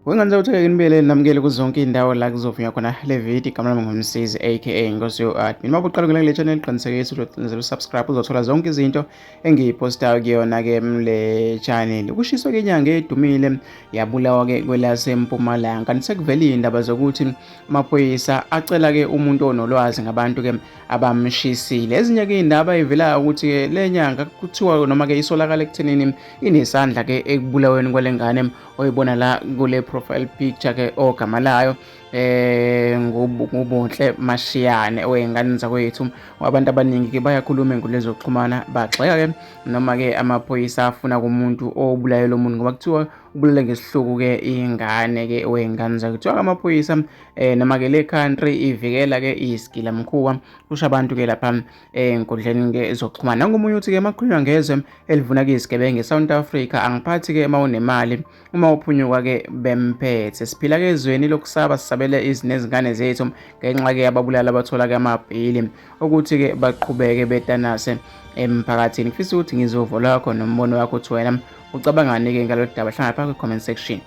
Wengenza ukuthi-ke nibele namukele kuzonke indawo la kuzovunywa khona le video. Igama lami ngumsizi aka Nkosi yo-Admin. Uma uqala ukulalela le channel qinisekisa ukuthi usubscribe uzothola zonke izinto engiyipostayo kuyona-ke le channel. Ukushiswa kwenyanga edumile yabulawa-ke kwelaseMpumalanga. Kanti sekuvela iy'ndaba zokuthi amaphoyisa acela-ke umuntu onolwazi ngabantu-ke abamshisile. Ezinye-ke iy'ndaba ey'velayo ukuthi-ke le nyanga kuthiwa noma-ke isolakala ekuthenini inesandla-ke ekubulaweni kwale ngane oyibona la kule profile picture ke ogama layo ngubunhle mashiyane oyingane zakwethu. Abantu abaningi ke bayakhuluma enkundleni zokuxhumana bagxeka ke noma ke amaphoyisa afuna kumuntu obulayela umuntu ngoba kuthiwa ubulale ngesihluku ke ingane ke oyingane zakwethu. Amaphoyisa noma ke le country ivikela ke isigila mkhuba kusho abantu ke lapha enkundleni ke zokuxhumana. Nangomunye uthi ke makhulunywa ngezwe elivuna ke izigebengu eSouth Africa angiphathi ke mawunemali uma uphunyuka ke bemphethe. Siphila ke ezweni lokusaba sisabele izinezingane zethu ngenxa ke yababulala abathola ke amabhili ukuthi ke baqhubeke betanase emphakathini. Ngifisa ukuthi ngizova lakho nombono wakho uthi wena ucabangani ke ngalolu daba. Hlangana phakathi kwi-comment section.